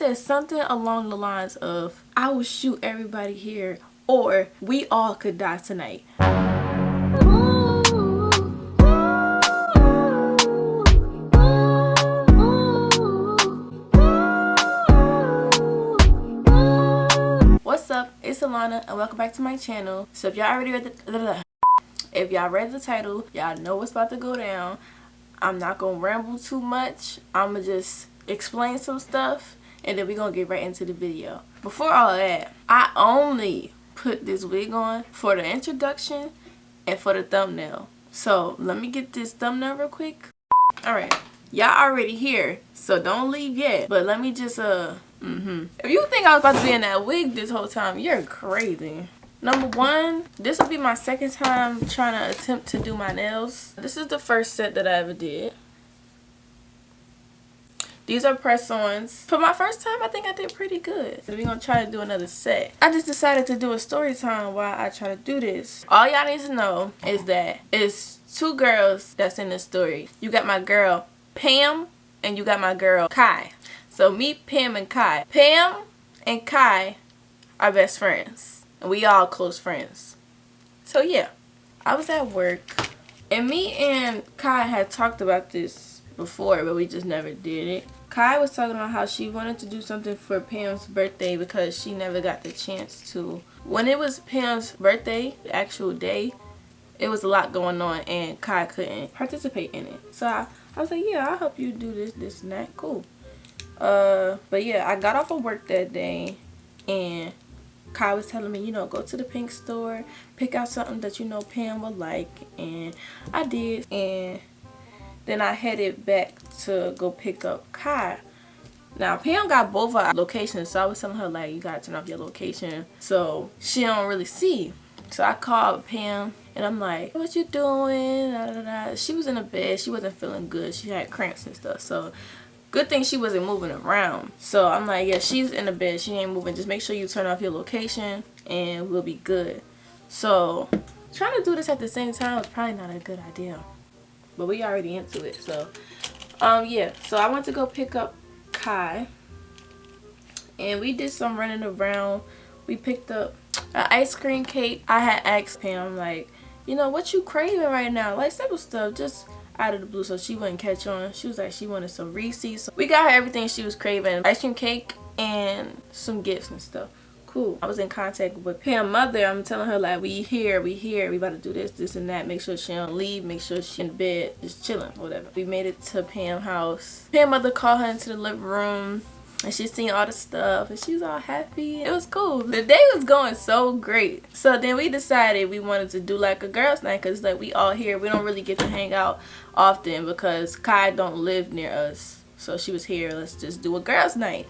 said something along the lines of, I will shoot everybody here, or we all could die tonight. What's up? It's Alana and welcome back to my channel. So if y'all already read the title, y'all know what's about to go down. I'm not gonna ramble too much. I'ma just explain some stuff and then we're gonna get right into the video. Before all of that, I only put this wig on for the introduction and for the thumbnail. So let me get this thumbnail real quick. Alright, y'all already here, so don't leave yet. But let me just if you think I was about to be in that wig this whole time, you're crazy. Number one, this will be my second time trying to attempt to do my nails. This is the first set that I ever did. These are press-ons. For my first time, I think I did pretty good. We're going to try to do another set. I just decided to do a story time while I try to do this. All y'all need to know is that it's two girls that's in this story. You got my girl, Pam, and you got my girl, Kai. So meet Pam and Kai. Pam and Kai are best friends. And we all close friends. So yeah, I was at work. And me and Kai had talked about this before, but we just never did it. Kai was talking about how she wanted to do something for Pam's birthday because she never got the chance to. When it was Pam's birthday, the actual day, it was a lot going on and Kai couldn't participate in it. So I was like, yeah, I'll help you do this and that. Cool. But yeah, I got off of work that day and Kai was telling me, you know, go to the pink store, pick out something that you know Pam would like, and I did. And then I headed back to go pick up Kai. Now Pam got both our locations, so I was telling her like, you gotta turn off your location so she don't really see. So I called Pam and I'm like, what you doing? Da, da, da. She was in a bed, she wasn't feeling good, she had cramps and stuff, so good thing she wasn't moving around. So I'm like, yeah, she's in the bed, she ain't moving, just make sure you turn off your location and we'll be good. So trying to do this at the same time was probably not a good idea, but we already into it. So yeah, so I went to go pick up Kai and we did some running around. We picked up an ice cream cake. I had asked Pam like, you know, what you craving right now, like simple stuff, just out of the blue, so she wouldn't catch on. She was like, she wanted some Reese's. So we got her everything she was craving, ice cream cake and some gifts and stuff. Cool. I was in contact with Pam's mother. I'm telling her like, we here, we about to do this and that. Make sure she don't leave, make sure she in bed just chilling, whatever. We made it to Pam's house. Pam's mother called her into the living room and she seen all the stuff and she was all happy. It was cool. The day was going so great. So then we decided we wanted to do like a girls night, because like we all here, we don't really get to hang out often because Kai don't live near us. So she was here, let's just do a girls night.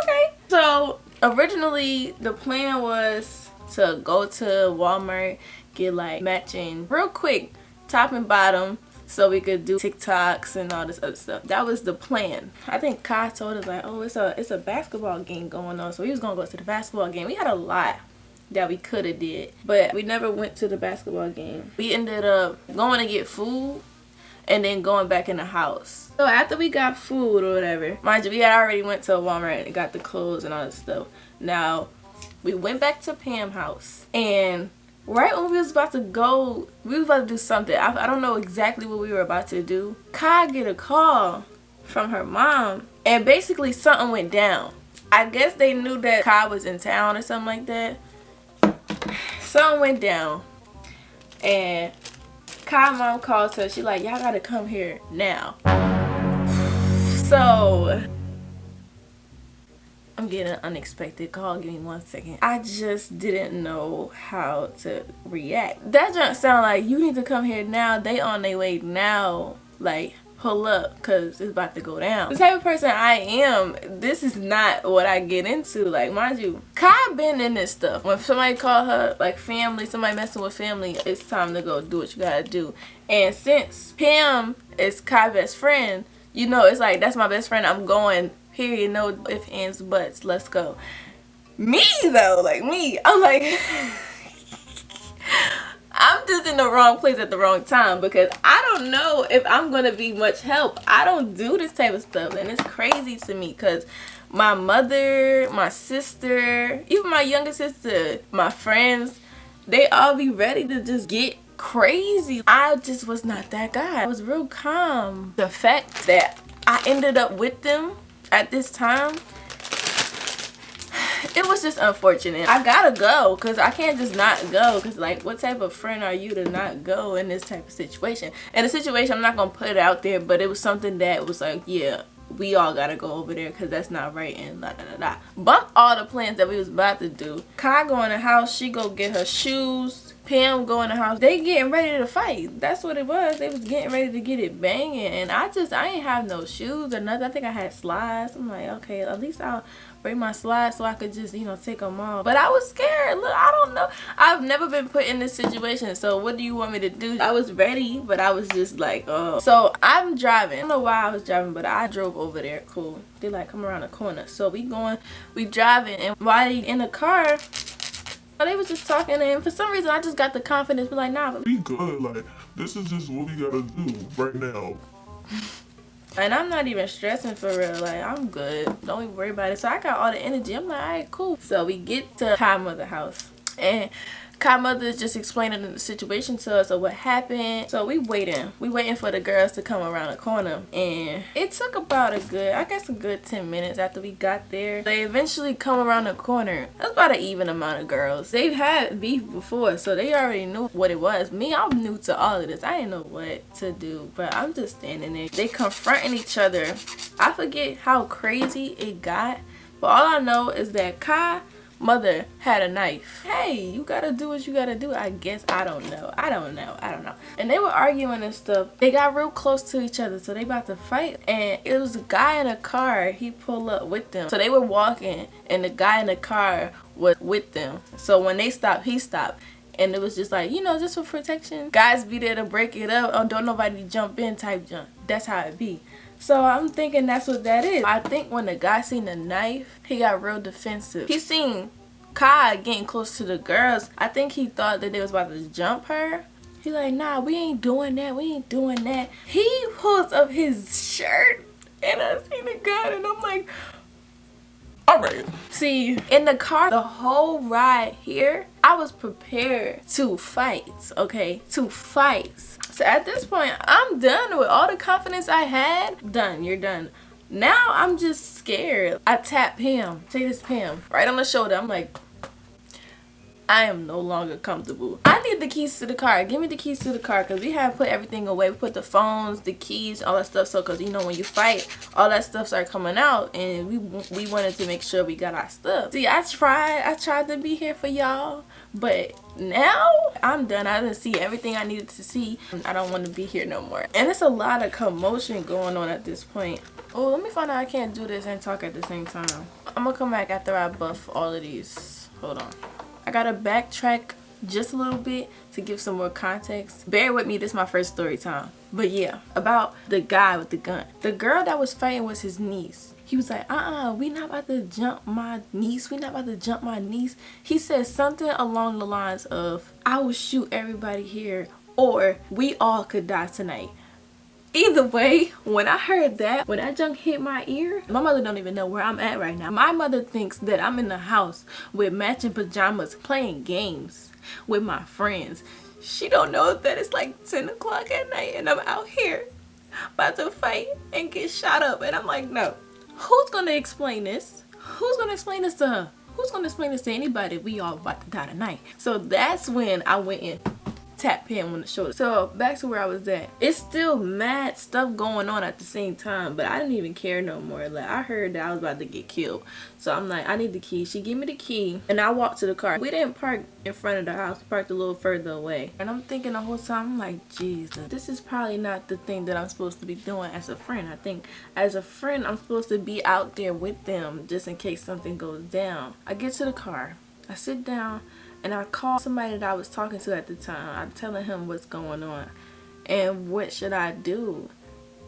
Okay. So originally the plan was to go to Walmart, get like matching real quick top and bottom, so we could do TikToks and all this other stuff. That was the plan. I think Kai told us like, oh, it's a basketball game going on, so we was gonna go to the basketball game. We had a lot that we could have did, but we never went to the basketball game. We ended up going to get food and then going back in the house. So after we got food or whatever, mind you, we had already went to Walmart and got the clothes and all this stuff. Now we went back to Pam's house, and right when we was about to go, we was about to do something. I don't know exactly what we were about to do. Kai get a call from her mom and basically something went down. I guess they knew that Kai was in town or something like that. Something went down and Kai's mom calls her. She like, y'all gotta come here now. So I'm getting an unexpected call. Give me 1 second. I just didn't know how to react. That just sound like, you need to come here now. They on their way now. Like, pull up, cause it's about to go down. The type of person I am, this is not what I get into. Like, mind you, Kai been in this stuff. When somebody call her like family, somebody messing with family, it's time to go do what you gotta do. And since Pam is Kai's best friend, you know, it's like, that's my best friend, I'm going. Period, no ifs, ands, buts, let's go. Me though, like me, I'm like, I'm just in the wrong place at the wrong time because I don't know if I'm gonna be much help. I don't do this type of stuff, and it's crazy to me because my mother, my sister, even my younger sister, my friends, they all be ready to just get crazy. I just was not that guy. I was real calm. The fact that I ended up with them at this time, it was just unfortunate. I gotta go because I can't just not go because, like, what type of friend are you to not go in this type of situation? And the situation, I'm not gonna put it out there, but it was something that was like, yeah, we all gotta go over there because that's not right, and la da da da. Bump all the plans that we was about to do. Kai go in the house, she go get her shoes. Pam go in the house. They getting ready to fight. That's what it was. They was getting ready to get it banging, and I ain't have no shoes or nothing. I think I had slides. I'm like, okay, at least I'll bring my slides so I could just, you know, take them off. But I was scared. Look, I don't know. I've never been put in this situation, so what do you want me to do? I was ready, but I was just like, oh. So I'm driving. I don't know why I was driving, but I drove over there. Cool. They like come around the corner. So we driving, and while they in the car, they was just talking, and for some reason I just got the confidence, be like, nah, but we good. Like, this is just what we gotta do right now. And I'm not even stressing for real. Like, I'm good. Don't even worry about it. So I got all the energy. I'm like, all right, cool. So we get to Kai mother's house, and Kai mother is just explaining the situation to us of what happened. So we waiting for the girls to come around the corner, and it took about a good 10 minutes after we got there. They eventually come around the corner. That's about an even amount of girls. They've had beef before, so they already knew what it was. Me, I'm new to all of this. I didn't know what to do, but I'm just standing there. They confronting each other. I forget how crazy it got, but all I know is that Kai mother had a knife. Hey, you gotta do what you gotta do, I guess. I don't know. And they were arguing and stuff. They got real close to each other, so they about to fight. And it was a guy in a car. He pulled up with them. So they were walking, and the guy in the car was with them. So when they stopped, he stopped. And it was just like, you know, just for protection. Guys be there to break it up. Oh, don't nobody jump in type jump. That's how it be. So I'm thinking that's what that is. I think when the guy seen the knife, he got real defensive. He seen Kai getting close to the girls. I think he thought that they was about to jump her. He like, nah, we ain't doing that. We ain't doing that. He pulls up his shirt, and I seen the gun, and I'm like, all right. See, in the car, the whole ride here, I was prepared to fight, okay? To fight. So at this point, I'm done with all the confidence I had. Done. You're done. Now I'm just scared. I tap Pam. Say this, Pam. Right on the shoulder. I'm like, I am no longer comfortable. I need the keys to the car. Give me the keys to the car, because we have put everything away. We put the phones, the keys, all that stuff. So, because, you know, when you fight, all that stuff start coming out, and we wanted to make sure we got our stuff. See, I tried to be here for y'all, but now I'm done. I didn't see everything I needed to see. I don't want to be here no more. And it's a lot of commotion going on at this point. Oh, let me find out I can't do this and talk at the same time. I'm gonna come back after I buff all of these. Hold on. I gotta backtrack just a little bit to give some more context. Bear with me, this is my first story time. But yeah, about the guy with the gun. The girl that was fighting was his niece. He was like, we not about to jump my niece. We not about to jump my niece. He said something along the lines of, I will shoot everybody here, or we all could die tonight. Either way, when I heard that, when that junk hit my ear, my mother don't even know where I'm at right now. My mother thinks that I'm in the house with matching pajamas playing games with my friends. She don't know that it's like 10 o'clock at night and I'm out here about to fight and get shot up. And I'm like, no. Who's gonna explain this? Who's gonna explain this to her? Who's gonna explain this to anybody? We all about to die tonight. So that's when I went in. Tap him on the shoulder. So back to where I was at. It's still mad stuff going on at the same time, but I didn't even care no more. Like, I heard that I was about to get killed, so I'm like, I need the key. She gave me the key, and I walked to the car. We didn't park in front of the house. We parked a little further away, and I'm thinking the whole time, I'm like, Jesus, this is probably not the thing that I'm supposed to be doing as a friend. I think as a friend, I'm supposed to be out there with them just in case something goes down. I get to the car. I sit down. And I called somebody that I was talking to at the time. I'm telling him what's going on and what should I do.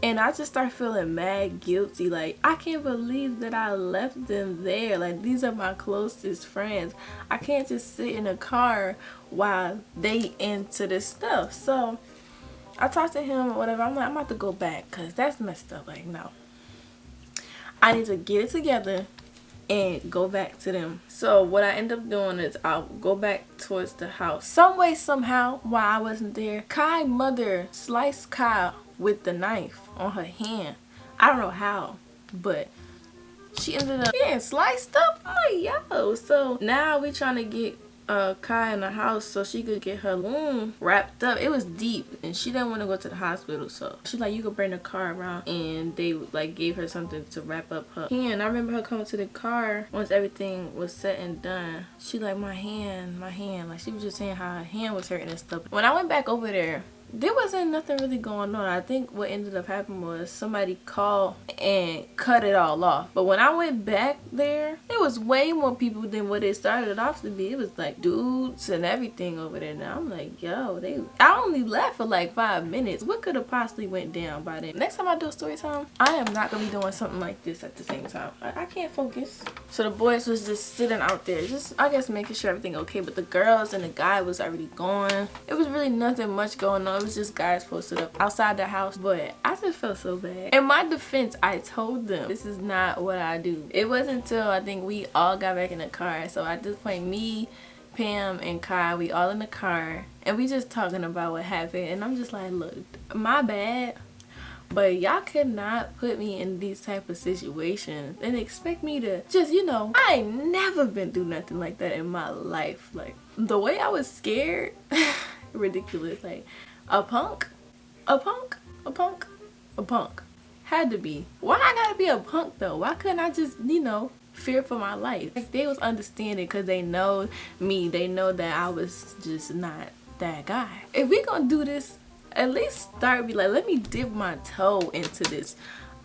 And I just start feeling mad guilty. Like, I can't believe that I left them there. Like, these are my closest friends. I can't just sit in a car while they into this stuff. So I talked to him or whatever. I'm like, I'm about to go back because that's messed up. Like, no. I need to get it together and go back to them. So what I end up doing is I'll go back towards the house. Some way, somehow, while I wasn't there, Kai's mother sliced Kai with the knife on her hand. I don't know how, but she ended up being sliced up. I'm like, yo. So now we trying to get Kai in the house so she could get her wound wrapped up. It was deep and she didn't want to go to the hospital, so she's like, you could bring the car around, and they like gave her something to wrap up her hand. I remember her coming to the car once everything was said and done. She like, my hand, like she was just saying how her hand was hurting and stuff. When I went back over there wasn't nothing really going on. I think what ended up happening was somebody called and cut it all off. But when I went back there, there was way more people than what it started off to be. It was like dudes and everything over there. Now I'm like, yo, I only left for like 5 minutes. What could have possibly went down by then? Next time I do a story time, I am not gonna be doing something like this at the same time. I can't focus. So the boys was just sitting out there, just I guess making sure everything okay. But the girls and the guy was already gone. It was really nothing much going on. It was just guys posted up outside the house. But I just felt so bad. In my defense, I told them this is not what I do. It wasn't until I think we all got back in the car. So at this point, me, Pam, and Kai, we all in the car, and we just talking about what happened. And I'm just like, look, my bad, but y'all could not put me in these type of situations and expect me to just, you know, I ain't never been through nothing like that in my life. Like, the way I was scared, ridiculous. Like, a punk had to be. Why I gotta be a punk though? Why couldn't I just, you know, fear for my life? Like, they was understanding because they know me. They know that I was just not that guy. If we gonna do this, at least start be like, let me dip my toe into this.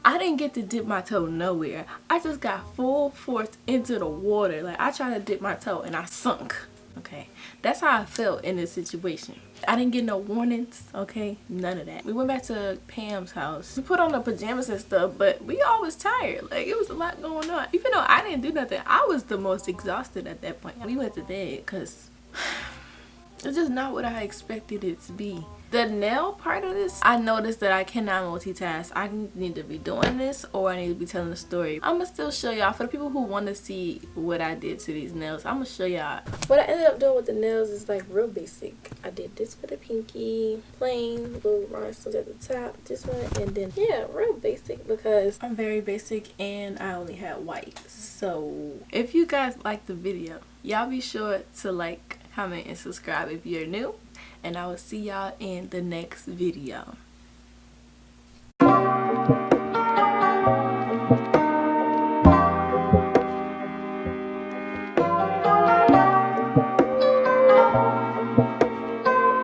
I didn't get to dip my toe nowhere. I just got full force into the water. Like, I tried to dip my toe and I sunk. Okay, that's how I felt in this situation. I didn't get no warnings, okay, none of that. We went back to Pam's house. We put on the pajamas and stuff, but we all was tired. Like, it was a lot going on. Even though I didn't do nothing, I was the most exhausted at that point. We went to bed because it's just not what I expected it to be. The nail part of this, I noticed that I cannot multitask. I need to be doing this or I need to be telling a story. I'm gonna still show y'all. For the people who want to see what I did to these nails, I'm gonna show y'all. What I ended up doing with the nails is like real basic. I did this for the pinky, plain, little rhinestones at the top, this one, and then yeah, real basic because I'm very basic and I only had white. So if you guys like the video, y'all be sure to like, comment, and subscribe if you're new. And I will see y'all in the next video.